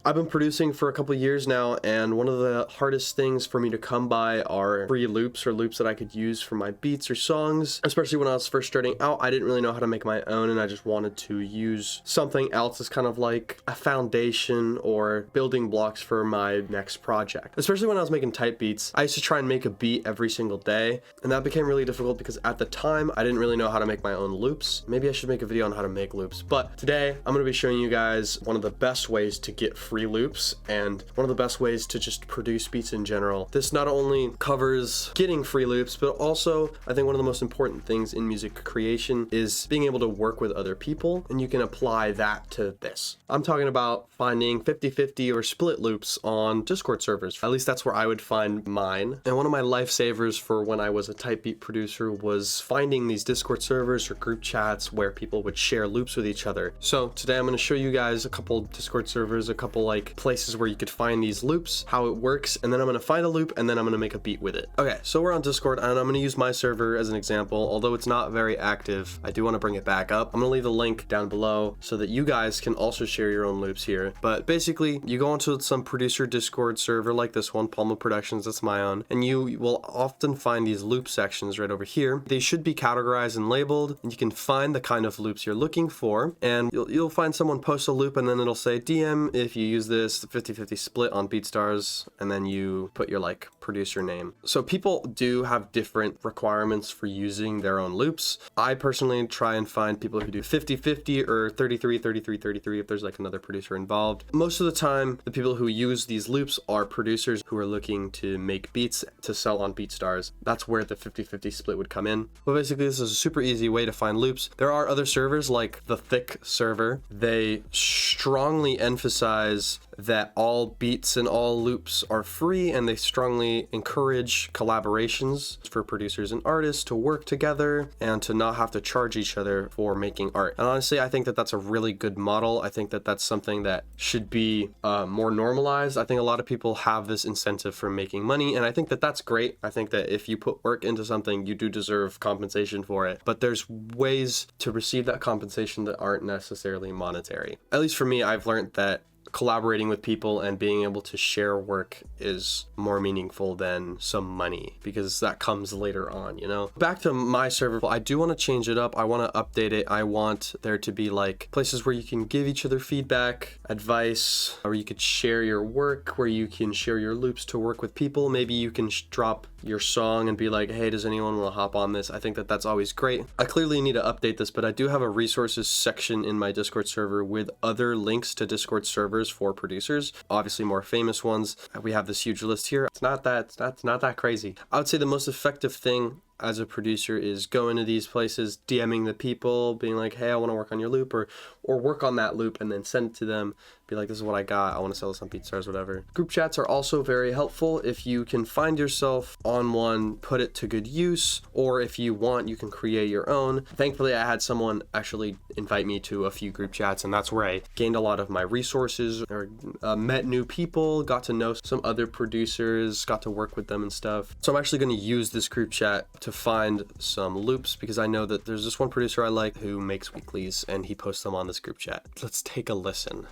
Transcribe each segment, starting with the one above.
I've been producing for a couple years now, and one of the hardest things for me to come by are free loops or loops that I could use for my beats or songs. Especially when I was first starting out, I didn't really know how to make my own, and I just wanted to use something else as kind of like a foundation or building blocks for my next project. Especially when I was making type beats, I used to try and make a beat every single day, and that became really difficult because at the time, I didn't really know how to make my own loops. Maybe I should make a video on how to make loops, but today I'm going to be showing you guys one of the best ways to get free loops and one of the best ways to just produce beats in general. This not only covers getting free loops, but also I think one of the most important things in music creation is being able to work with other people, and you can apply that to this. I'm talking about finding 50-50 or split loops on Discord servers. At least that's where I would find mine. And one of my lifesavers for when I was a type beat producer was finding these Discord servers or group chats where people would share loops with each other. So today I'm going to show you guys a couple Discord servers, a couple like places where you could find these loops, how it works, and then I'm going to find a loop and then I'm going to make a beat with it. Okay, so we're on Discord and I'm going to use my server as an example. Although it's not very active, I do want to bring it back up. I'm going to leave the link down below so that you guys can also share your own loops here. But basically, you go into some producer Discord server like this one, Palma Productions, that's my own, and you will often find these loop sections right over here. They should be categorized and labeled, and you can find the kind of loops you're looking for, and you'll find someone post a loop and then it'll say DM if you use this 50-50 split on BeatStars, and then you put your like producer name. So people do have different requirements for using their own loops. I personally try and find people who do 50-50 or 33-33-33 if there's like another producer involved. Most of the time, the people who use these loops are producers who are looking to make beats to sell on BeatStars. That's where the 50-50 split would come in. But basically, this is a super easy way to find loops. There are other servers like the Thick server. They strongly emphasize that all beats and all loops are free, and they strongly encourage collaborations for producers and artists to work together and to not have to charge each other for making art. And honestly, I think that that's a really good model. I think that that's something that should be more normalized. I think a lot of people have this incentive for making money, and I think that that's great. I think that if you put work into something, you do deserve compensation for it. But there's ways to receive that compensation that aren't necessarily monetary. At least for me, I've learned that collaborating with people and being able to share work is more meaningful than some money, because that comes later on, you know? Back to my server, I do want to change it up. I want to update it. I want there to be like places where you can give each other feedback, advice, or you could share your work, where you can share your loops to work with people. Maybe you can drop your song and be like, hey, does anyone want to hop on this? I think that that's always great. I clearly need to update this, but I do have a resources section in my Discord server with other links to Discord servers for producers, obviously more famous ones. We have this huge list here. It's not that crazy. I would say the most effective thing as a producer is going to these places, DMing the people, being like, hey, I want to work on your loop, or work on that loop and then send it to them, be like, this is what I got, I want to sell this on BeatStars, whatever. Group chats are also very helpful. If you can find yourself on one, put it to good use, or if you want, you can create your own. Thankfully, I had someone actually invite me to a few group chats, and that's where I gained a lot of my resources, or met new people, got to know some other producers, got to work with them and stuff. So I'm actually going to use this group chat to find some loops, because I know that there's this one producer I like who makes weeklies, and he posts them on this group chat. Let's take a listen.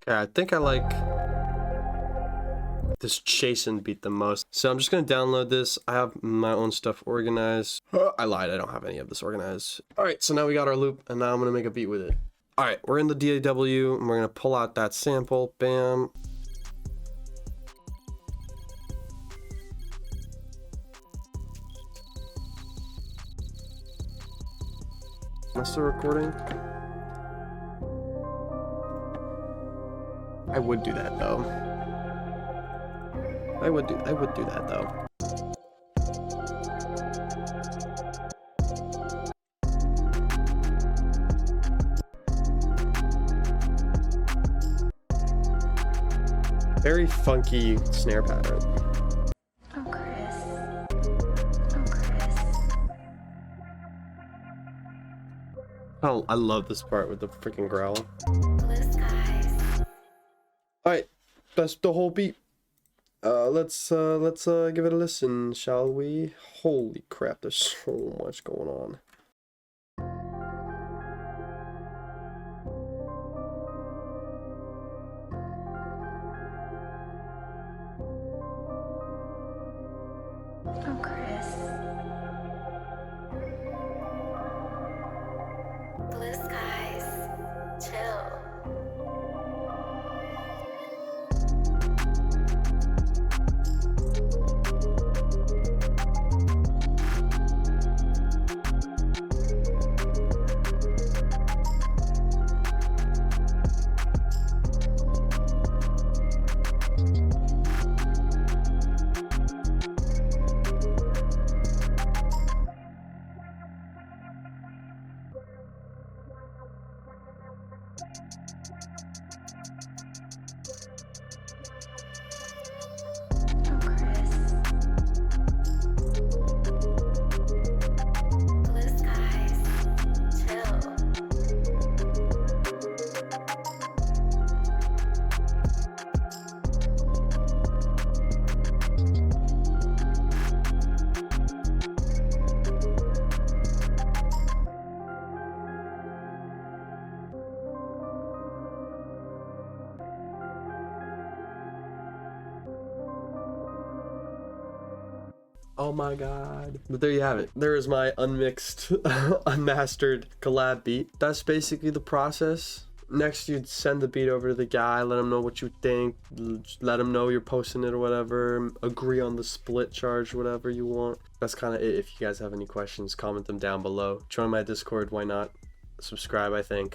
Okay, I think I like this Chasin beat the most. So I'm just going to download this. I have my own stuff organized. I lied, I don't have any of this organized. All right, so now we got our loop, and now I'm going to make a beat with it. All right, we're in the DAW, and we're going to pull out that sample. Bam. Am I still recording? I would do that though. I would do that though. Very funky snare pattern. Oh, Chris. Oh, Chris. Oh, I love this part with the freaking growl. Blue skies. Alright, that's the whole beat. Let's give it a listen, shall we? Holy crap, there's so much going on. Oh, Chris. Blue skies. Chill. Oh, Chris. Blue skies. Chill. Oh my god. But there you have it. There is my unmixed, unmastered collab beat. That's basically the process. Next, you'd send the beat over to the guy, let him know what you think, let him know you're posting it or whatever, agree on the split charge, whatever you want. That's kind of it. If you guys have any questions, comment them down below. Join my Discord, why not? Subscribe, I think.